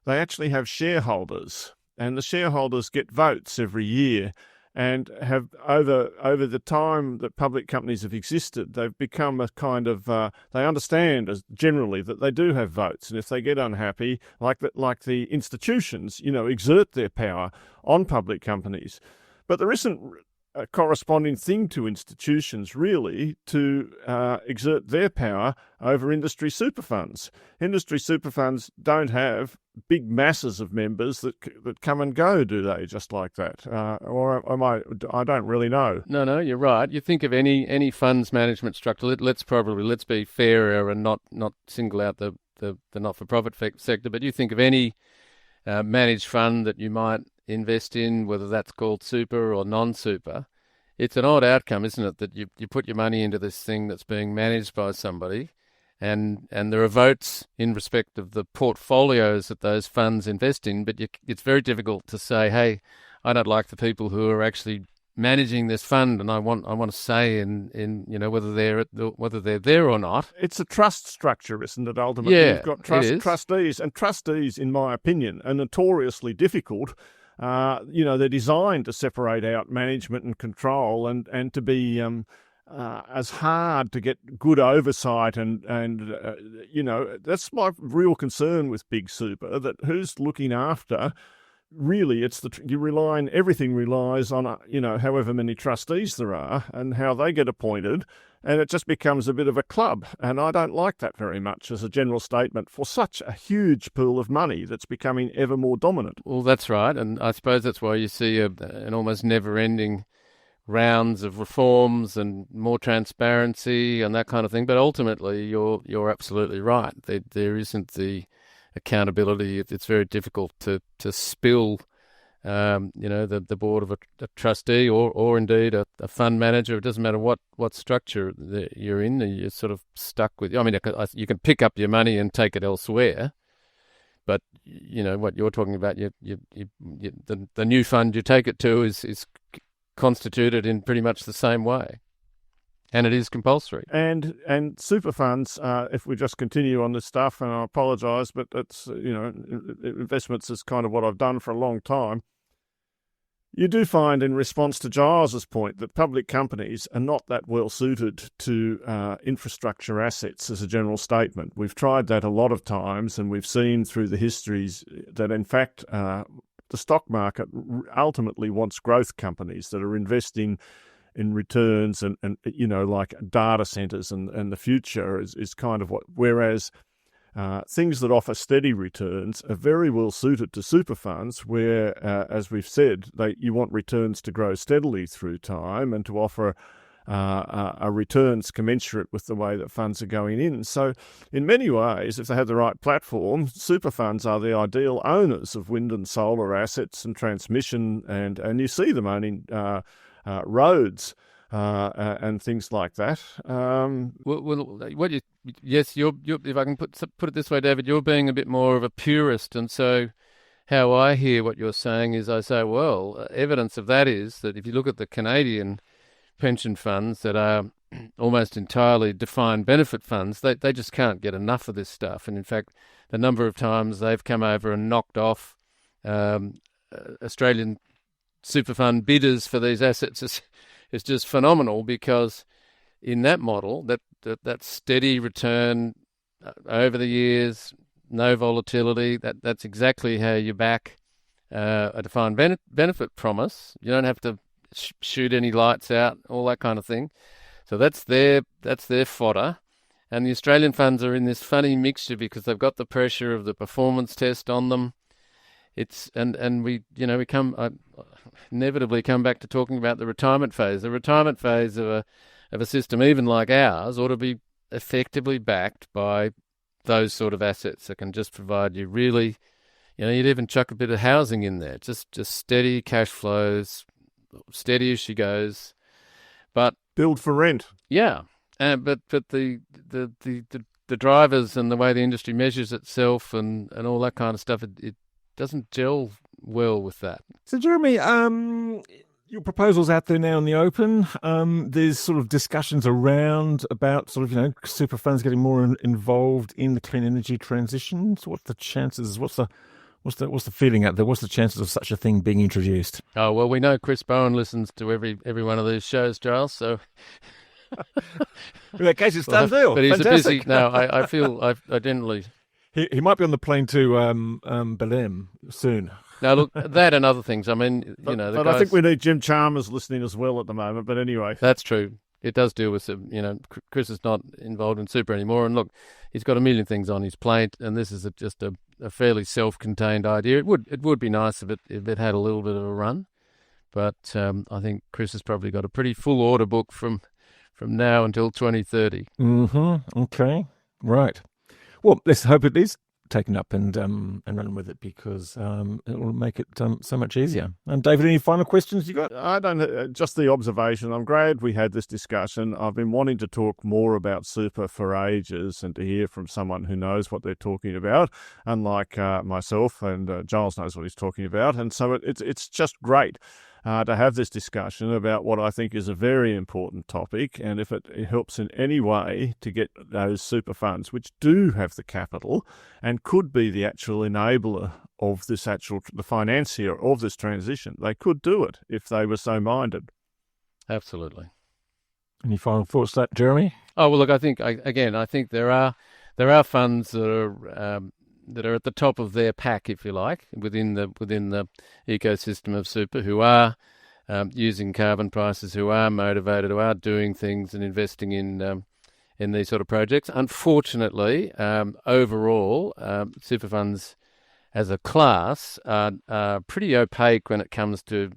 S3: they actually have shareholders. And the shareholders get votes every year and have over the time that public companies have existed, they've become a kind of, they understand as generally that they do have votes. And if they get unhappy, like the institutions, exert their power on public companies. But there isn't a corresponding thing to institutions really to exert their power over industry super funds. Industry super funds don't have big masses of members that come and go, do they? Just like that, or am I don't really know.
S4: No, you're right. You think of any funds management structure. Let's be fairer and not single out the not-for-profit sector. But you think of any managed fund that you might invest in, whether that's called super or non-super, it's an odd outcome, isn't it, that you put your money into this thing that's being managed by somebody, and there are votes in respect of the portfolios that those funds invest in, but it's very difficult to say, hey, I don't like the people who are actually managing this fund, and I want to say in whether they're there or not.
S3: It's a trust structure, isn't it? Ultimately,
S4: yeah,
S3: you've got trustees, and trustees, in my opinion, are notoriously difficult. They're designed to separate out management and control, and to be as hard to get good oversight, and that's my real concern with big super. That who's looking after. Really, everything relies on, however many trustees there are and how they get appointed, and it just becomes a bit of a club. And I don't like that very much as a general statement for such a huge pool of money that's becoming ever more dominant.
S4: Well, that's right, and I suppose that's why you see an almost never-ending rounds of reforms and more transparency and that kind of thing. But ultimately, you're absolutely right. There isn't the accountability. It's very difficult to spill, the board of a trustee or indeed a fund manager. It doesn't matter what structure you're in. You're sort of stuck with. I mean, you can pick up your money and take it elsewhere, but what you're talking about. The new fund you take it to is constituted in pretty much the same way. And it is compulsory.
S3: And super funds, if we just continue on this stuff, and I apologise, but it's, investments is kind of what I've done for a long time. You do find, in response to Giles's point, that public companies are not that well suited to infrastructure assets as a general statement. We've tried that a lot of times, and we've seen through the histories that, in fact, the stock market ultimately wants growth companies that are investing in returns and like data centers and the future is kind of what, whereas things that offer steady returns are very well suited to super funds where, as we've said, you want returns to grow steadily through time and to offer a returns commensurate with the way that funds are going in. So in many ways, if they have the right platform, super funds are the ideal owners of wind and solar assets and transmission, and you see them owning roads and things like that.
S4: Yes, you're. If I can put it this way, David, you're being a bit more of a purist, and so how I hear what you're saying is, I say, well, evidence of that is that if you look at the Canadian pension funds that are almost entirely defined benefit funds, they just can't get enough of this stuff, and in fact, the number of times they've come over and knocked off Australian super fund bidders for these assets is just phenomenal, because in that model, that steady return over the years, no volatility, that's exactly how you back a defined benefit promise. You don't have to shoot any lights out, all that kind of thing. So that's their fodder. And the Australian funds are in this funny mixture because they've got the pressure of the performance test on them. We inevitably come back to talking about the retirement phase. The retirement phase of a system, even like ours, ought to be effectively backed by those sort of assets that can just provide you really, you'd even chuck a bit of housing in there, just steady cash flows, steady as she goes. But
S3: build for rent.
S4: Yeah, but the drivers and the way the industry measures itself and all that kind of stuff, it doesn't gel well with that.
S2: So, Jeremy, your proposal's out there now in the open. There's sort of discussions around about sort of, super funds getting more involved in the clean energy transitions. What's the chances? What's the feeling out there? What's the chances of such a thing being introduced?
S4: Oh, well, we know Chris Bowen listens to every one of these shows, Giles, so...
S2: In that case, it's done deal.
S4: But he's
S2: Fantastic.
S4: busy. No, I feel I generally...
S2: He might be on the plane to Belém soon.
S4: Now, look, that and other things. I mean,
S3: but
S4: guys...
S3: I think we need Jim Chalmers listening as well at the moment. But anyway,
S4: that's true. It does deal with Chris is not involved in super anymore, and look, he's got a million things on his plate, and this is just a fairly self-contained idea. It would be nice if it had a little bit of a run, but I think Chris has probably got a pretty full order book from now until 2030.
S2: Mm-hmm. Okay. Right. Well, let's hope it is taken up and run with it, because it will make it so much easier. David, any final questions you got?
S3: I don't. Just the observation. I'm glad we had this discussion. I've been wanting to talk more about super for ages, and to hear from someone who knows what they're talking about, unlike myself, and Giles knows what he's talking about, and so it's just great to have this discussion about what I think is a very important topic, and if it helps in any way to get those super funds, which do have the capital and could be the actual enabler of this the financier of this transition, they could do it if they were so minded.
S4: Absolutely.
S2: Any final thoughts to that, Jeremy?
S4: Oh, well, look, I think there are funds that are at the top of their pack, if you like, within the ecosystem of super, who are using carbon prices, who are motivated, who are doing things and investing in these sort of projects. Unfortunately, overall, super funds as a class are pretty opaque when it comes to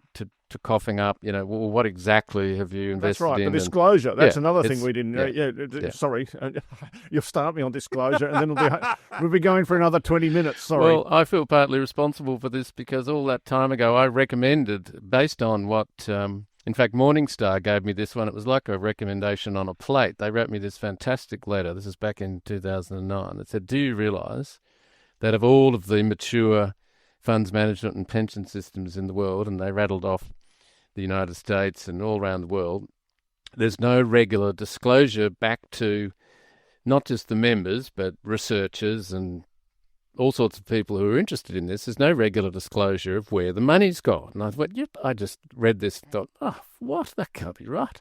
S4: coughing up, what exactly have you invested in?
S3: That's right, the disclosure. That's another thing we didn't... Sorry, you'll start me on disclosure and then we'll be going for another 20 minutes, sorry.
S4: Well, I feel partly responsible for this because all that time ago I recommended, based on what... in fact, Morningstar gave me this one. It was like a recommendation on a plate. They wrote me this fantastic letter. This is back in 2009. It said, do you realise that of all of the mature funds management and pension systems in the world, and they rattled off the United States and all around the world, there's no regular disclosure back to not just the members, but researchers and all sorts of people who are interested in this, there's no regular disclosure of where the money's gone. And I thought, yep, I just read this and thought, oh, what? That can't be right.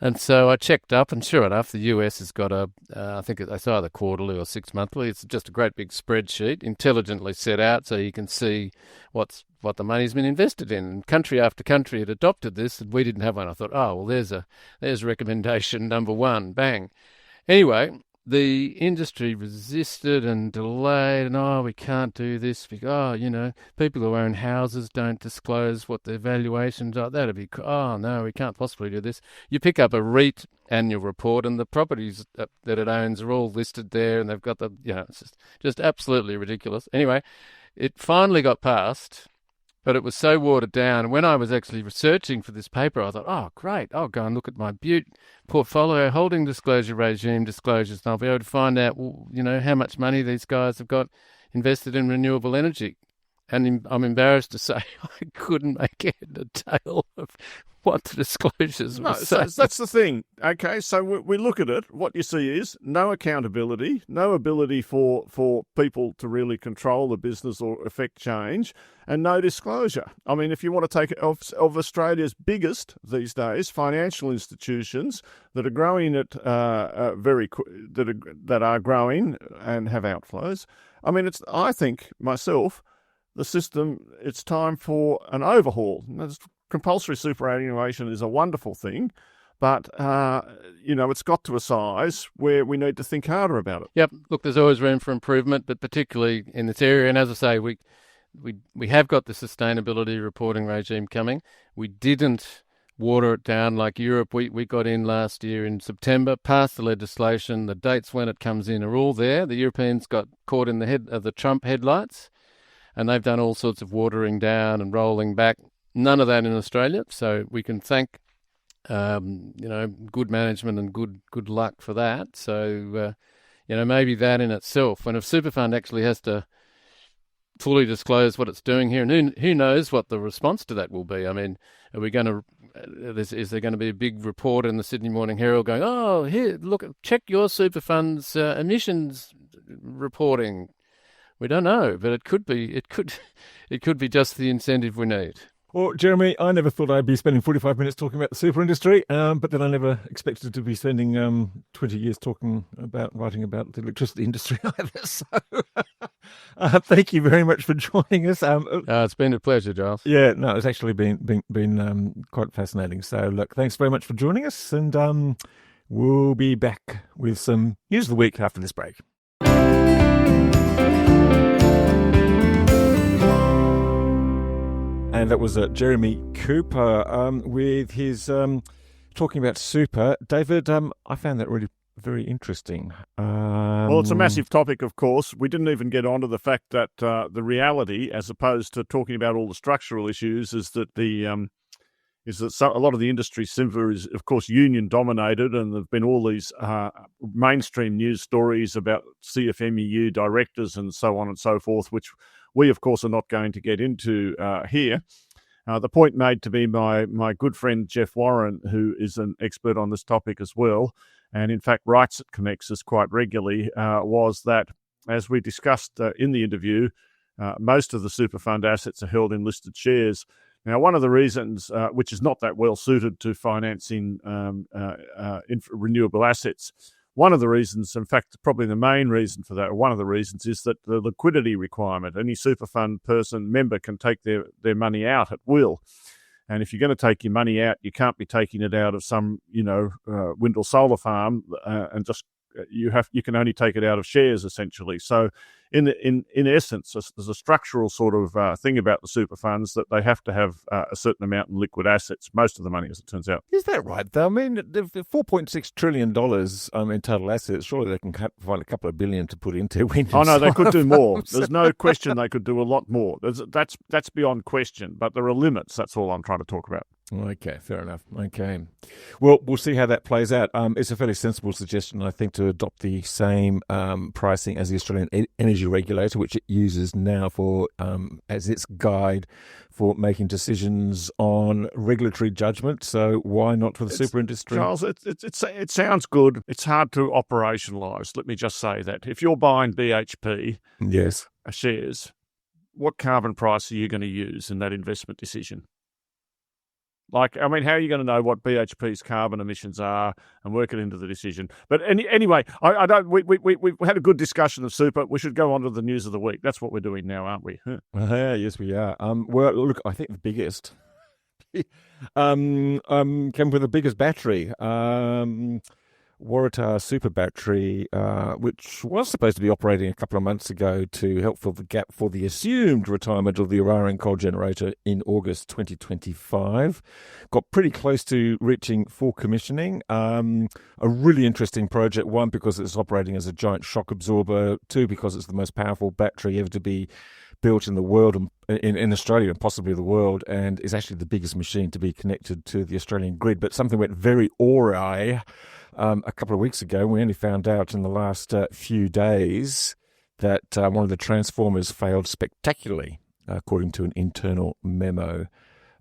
S4: And so I checked up, and sure enough, the US has got I think it's either quarterly or 6 monthly. It's just a great big spreadsheet, intelligently set out so you can see what the money's been invested in. And country after country had adopted this, and we didn't have one. I thought, oh, well, there's recommendation number one, bang. Anyway, the industry resisted and delayed, and we can't do this because, people who own houses don't disclose what their valuations are. That'd be, no, we can't possibly do this. You pick up a REIT annual report, and the properties that it owns are all listed there, and they've got it's just absolutely ridiculous. Anyway, it finally got passed, but it was so watered down. And when I was actually researching for this paper, I thought, oh, great, I'll go and look at my Butte portfolio holding disclosure regime disclosures, and I'll be able to find out, how much money these guys have got invested in renewable energy. And I'm embarrassed to say I couldn't make head or tail of what the disclosures were saying.
S3: So that's the thing. Okay, so we look at it. What you see is no accountability, no ability for people to really control the business or affect change, and no disclosure. I mean, if you want to take it of Australia's biggest these days financial institutions that are growing at that are growing and have outflows. I mean, I think myself, the system, it's time for an overhaul. Compulsory superannuation is a wonderful thing, but, it's got to a size where we need to think harder about it.
S4: Yep. Look, there's always room for improvement, but particularly in this area. And as I say, we have got the sustainability reporting regime coming. We didn't water it down like Europe. We got in last year in September, passed the legislation. The dates when it comes in are all there. The Europeans got caught in the head of the Trump headlights, and they've done all sorts of watering down and rolling back. None of that in Australia, so we can thank good management and good luck for that. So maybe that in itself, when a super fund actually has to fully disclose what it's doing here, and who knows what the response to that will be. I mean, are we going to? Is there going to be a big report in the Sydney Morning Herald going, "Oh, here, look, check your super fund's emissions reporting"? We don't know, but it could be. It could be just the incentive we need.
S2: Well, Jeremy, I never thought I'd be spending 45 minutes talking about the super industry, but then I never expected to be spending 20 years writing about the electricity industry either. So thank you very much for joining us.
S4: It's been a pleasure, Giles.
S2: Yeah, no, it's actually been quite fascinating. So, look, thanks very much for joining us, and we'll be back with some news of the week after this break. And that was Jeremy Cooper with his talking about super. David, I found that really very interesting.
S3: Well, it's a massive topic, of course. We didn't even get onto the fact that the reality, as opposed to talking about all the structural issues, is that a lot of the industry super is, of course, union dominated, and there've been all these mainstream news stories about CFMEU directors and so on and so forth, which we, of course, are not going to get into here. The point made to me by my good friend Jeff Warren, who is an expert on this topic as well, and in fact writes at Connexus quite regularly, was that, as we discussed in the interview, most of the super fund assets are held in listed shares. Now, one of the reasons, which is not that well suited to financing renewable assets, one of the reasons, in fact, probably the main reason for that, or one of the reasons, is that the liquidity requirement. Any super fund member can take their money out at will. And if you're going to take your money out, you can't be taking it out of some, Windle solar farm and just you can only take it out of shares, essentially. So in essence, there's a structural sort of thing about the super funds that they have to have a certain amount in liquid assets, most of the money, as it turns out.
S2: Is that right, though? I mean, the $4.6 trillion in total assets, surely they can find a couple of billion to put into wind.
S3: Oh, no, they could do more. There's no question they could do a lot more. That's beyond question, but there are limits. That's all I'm trying to talk about.
S2: Okay, fair enough. Okay. Well, we'll see how that plays out. It's a fairly sensible suggestion, I think, to adopt the same pricing as the Australian Energy Regulator, which it uses now for as its guide for making decisions on regulatory judgment. So why not for the super industry?
S3: Charles, it sounds good. It's hard to operationalise. Let me just say that. If you're buying BHP
S2: Yes.
S3: shares, what carbon price are you going to use in that investment decision? Like, I mean, how are you going to know what BHP's carbon emissions are and work it into the decision? But anyway, I don't. We had a good discussion of super. We should go on to the news of the week. That's what we're doing now, aren't we?
S2: Yes, we are. Well, look, I think the biggest came with the biggest battery. Waratah Super Battery, which was supposed to be operating a couple of months ago to help fill the gap for the assumed retirement of the Eraring coal generator in August 2025. Got pretty close to reaching full commissioning. A really interesting project, one, because it's operating as a giant shock absorber, two, because it's the most powerful battery ever to be built in the world, in Australia and possibly the world, and is actually the biggest machine to be connected to the Australian grid. But something went very awry a couple of weeks ago. We only found out in the last few days that one of the transformers failed spectacularly, according to an internal memo.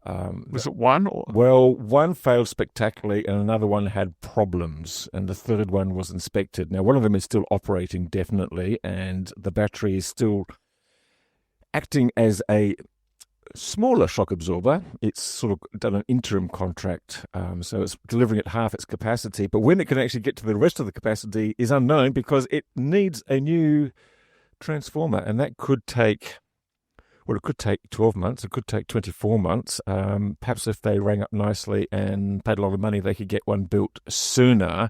S3: Was it one? Or?
S2: Well, one failed spectacularly and another one had problems, and the third one was inspected. Now, one of them is still operating, definitely, and the battery is still acting as a smaller shock absorber. It's sort of done an interim contract, so it's delivering at half its capacity. But when it can actually get to the rest of the capacity is unknown, because it needs a new transformer, and that could take, well, it could take 12 months, it could take 24 months. Perhaps if they rang up nicely and paid a lot of money, they could get one built sooner.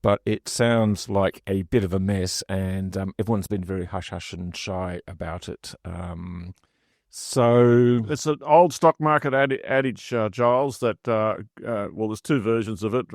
S2: But it sounds like a bit of a mess, and everyone's been very hush-hush and shy about it. So
S3: it's an old stock market adage, Giles, that, well, there's two versions of it.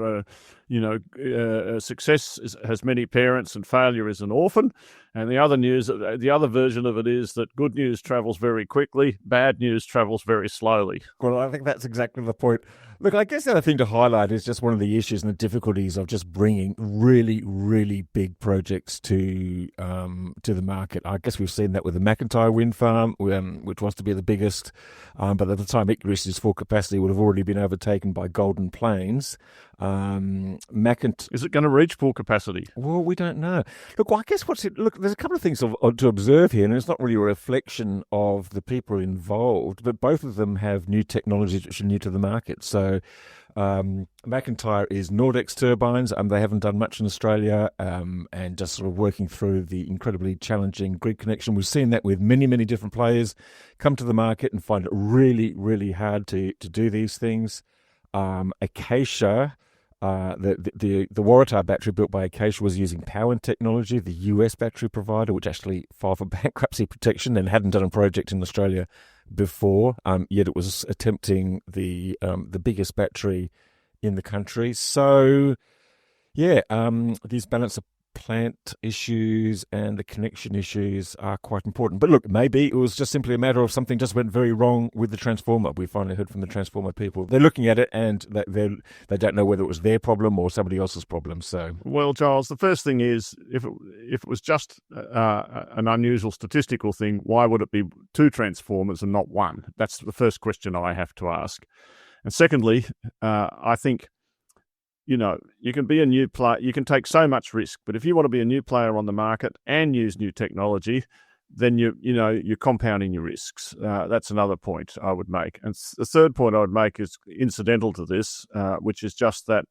S3: Success has many parents and failure is an orphan. And the other version of it is that good news travels very quickly, bad news travels very slowly.
S2: Well, I think that's exactly the point. Look, I guess the other thing to highlight is just one of the issues and the difficulties of just bringing really, really big projects to the market. I guess we've seen that with the McIntyre wind farm, which was to be the biggest, but at the time it reached its full capacity, would have already been overtaken by Golden Plains.
S3: Is it going to reach full capacity?
S2: Well, we don't know. Look, I guess there's a couple of things to observe here, and it's not really a reflection of the people involved, but both of them have new technologies which are new to the market. So McIntyre is Nordex turbines. They haven't done much in Australia, and just sort of working through the incredibly challenging grid connection. We've seen that with many, many different players come to the market and find it really, really hard to do these things. Acacia, the Waratah battery built by Acacia was using Powen technology, the US battery provider, which actually filed for bankruptcy protection and hadn't done a project in Australia before, yet it was attempting the biggest battery in the country. So, yeah, these balance of plant issues and the connection issues are quite important. But look, maybe it was just simply a matter of something just went very wrong with the transformer. We finally heard from the transformer people. They're looking at it and they don't know whether it was their problem or somebody else's problem. So,
S3: well, Giles, the first thing is, if it was just an unusual statistical thing, why would it be two transformers and not one? That's the first question I have to ask. And secondly, I think, you can be a new player, you can take so much risk, but if you want to be a new player on the market and use new technology, then you're compounding your risks. That's another point I would make. And the third point I would make is incidental to this, which is just that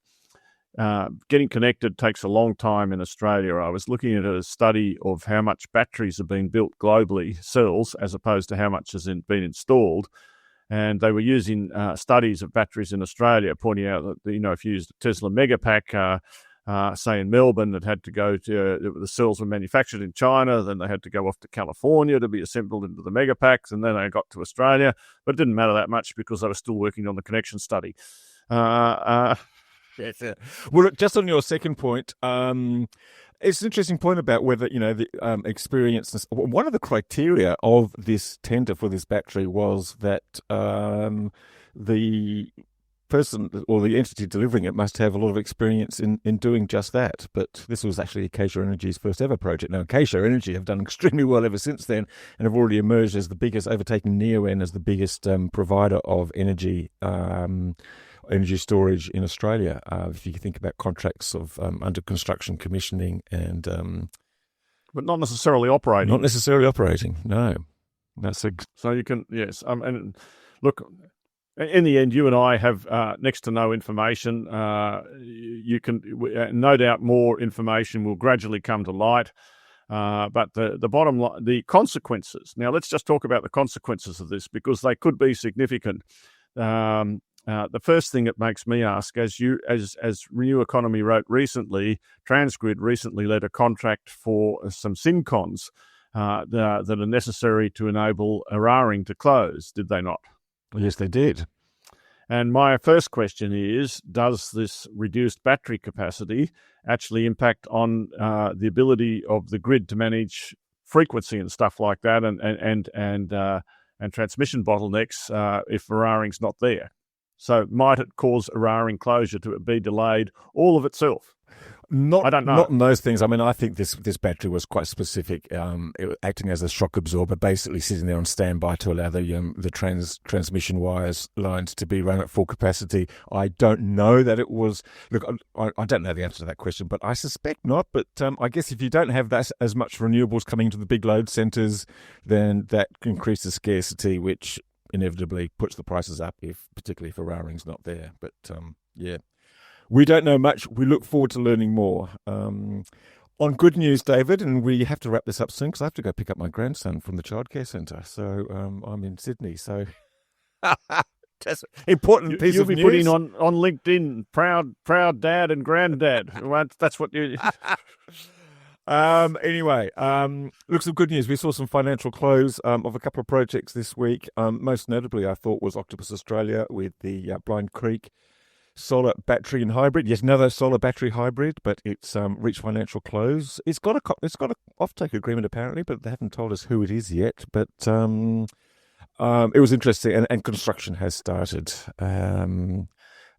S3: getting connected takes a long time in Australia. I was looking at a study of how much batteries are being built globally, cells, as opposed to how much has been installed. And they were using studies of batteries in Australia, pointing out that, if you used a Tesla Megapack, say in Melbourne, that had to go to, the cells were manufactured in China, then they had to go off to California to be assembled into the Megapacks, and then they got to Australia. But it didn't matter that much because they were still working on the connection study.
S2: Yes. Well, look, just on your second point, it's an interesting point about whether, the experience. One of the criteria of this tender for this battery was that the person or the entity delivering it must have a lot of experience in doing just that. But this was actually Acacia Energy's first ever project. Now, Acacia Energy have done extremely well ever since then and have already emerged as the biggest, overtaking Neoen as the biggest provider of energy storage in Australia. If you think about contracts of under construction, commissioning, and
S3: but not necessarily operating.
S2: Not necessarily operating. No,
S3: so you can and look. In the end, you and I have next to no information. You can, no doubt, more information will gradually come to light. But the bottom line, the consequences. Now, let's just talk about the consequences of this because they could be significant. The first thing it makes me ask, as Renew Economy wrote recently, Transgrid recently led a contract for some syncons that are necessary to enable Eraring to close. Did they not?
S2: Yes, they did.
S3: And my first question is, does this reduced battery capacity actually impact on the ability of the grid to manage frequency and stuff like that and transmission bottlenecks if Eraring's not there? So might it cause Eraring closure to be delayed all of itself? I don't know.
S2: Not in those things. I mean, I think this battery was quite specific, acting as a shock absorber, basically sitting there on standby to allow the transmission lines to be run at full capacity. I don't know that it was. Look, I don't know the answer to that question, but I suspect not. But I guess if you don't have that as much renewables coming to the big load centres, then that increases scarcity, which inevitably puts the prices up, particularly if Eraring's not there. But yeah. We don't know much. We look forward to learning more. On good news, David, and we have to wrap this up soon because I have to go pick up my grandson from the childcare centre. So I'm in Sydney. So that's an important piece of news.
S3: You'll be putting on LinkedIn, proud dad and granddad. That's what you...
S2: Anyway, look, some good news. We saw some financial close of a couple of projects this week. Most notably, I thought, was Octopus Australia with the Blind Creek solar battery and hybrid. Yes, another solar battery hybrid, but it's reached financial close. It's got a offtake agreement apparently, but they haven't told us who it is yet. But it was interesting, and construction has started. And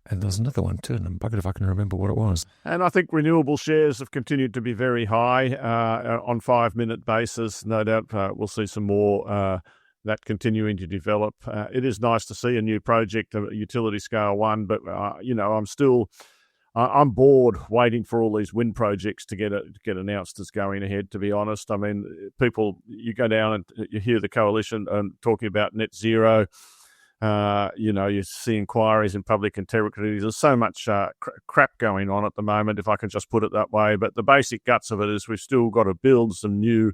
S2: there's another one too, and I'm buggered if I can remember what it was.
S3: And I think renewable shares have continued to be very high on 5-minute basis. No doubt we'll see some more that continuing to develop. It is nice to see a new project, a utility scale one, but I'm bored waiting for all these wind projects to get announced as going ahead. To be honest, I mean, you go down and you hear the coalition talking about net zero. You see inquiries in public and territories. There's so much crap going on at the moment, if I can just put it that way. But the basic guts of it is we've still got to build some new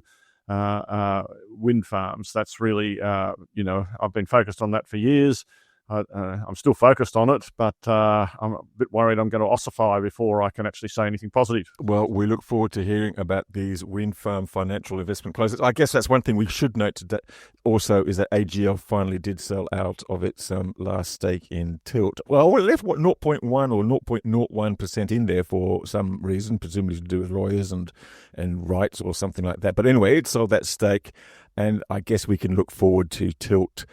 S3: wind farms. That's really, I've been focused on that for years. I'm still focused on it, but I'm a bit worried I'm going to ossify before I can actually say anything positive.
S2: Well, we look forward to hearing about these wind farm financial investment closes. I guess that's one thing we should note today also is that AGL finally did sell out of its last stake in Tilt. Well, we left 0.1 or 0.01% in there for some reason, presumably to do with lawyers and rights or something like that. But anyway, it sold that stake, and I guess we can look forward to Tilt.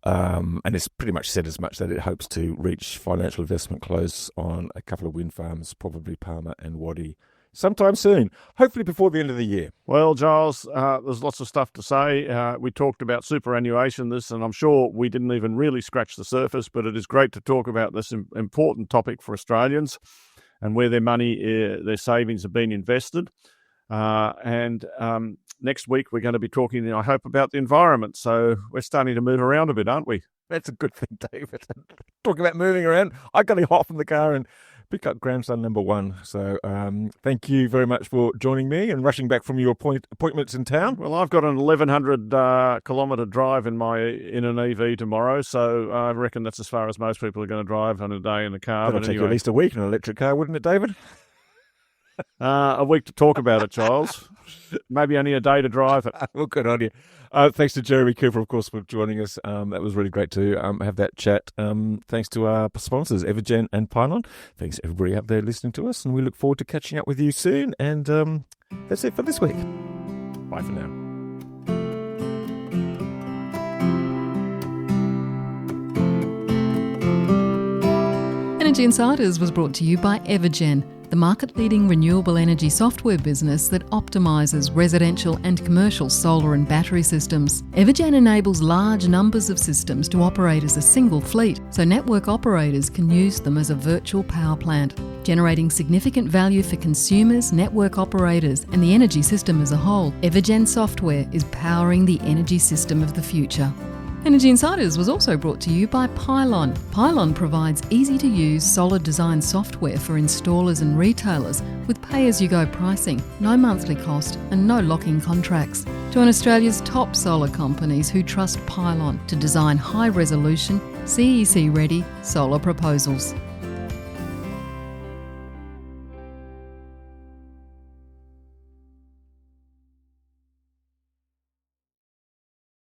S2: And it's pretty much said as much that it hopes to reach financial investment close on a couple of wind farms, probably Palmer and Waddy, sometime soon, hopefully before the end of the year.
S3: Well, Giles, there's lots of stuff to say. We talked about superannuation, and I'm sure we didn't even really scratch the surface, but it is great to talk about this important topic for Australians and where their money, their savings have been invested. Next week, we're going to be talking, I hope, about the environment. So we're starting to move around a bit, aren't we?
S2: That's a good thing, David. Talking about moving around, I got to hop from the car and pick up grandson number one. So thank you very much for joining me and rushing back from your appointments in town.
S3: Well, I've got an 1,100 kilometre drive in an EV tomorrow. So I reckon that's as far as most people are going to drive on a day in a car.
S2: That'll take you at least a week in an electric car, wouldn't it, David?
S3: A week to talk about it, Charles. Maybe only a day to drive it.
S2: Well, good on you. Thanks to Jeremy Cooper, of course, for joining us. That was really great to have that chat. Thanks to our sponsors, Evergen and Pylon. Thanks to everybody out there listening to us, and we look forward to catching up with you soon. And that's it for this week. Bye for now.
S1: Energy Insiders was brought to you by Evergen, the market-leading renewable energy software business that optimises residential and commercial solar and battery systems. Evergen enables large numbers of systems to operate as a single fleet, so network operators can use them as a virtual power plant, generating significant value for consumers, network operators and the energy system as a whole. Evergen software is powering the energy system of the future. Energy Insiders was also brought to you by Pylon. Pylon provides easy-to-use solar design software for installers and retailers with pay-as-you-go pricing, no monthly cost and no lock-in contracts. Join Australia's top solar companies who trust Pylon to design high-resolution, CEC-ready solar proposals.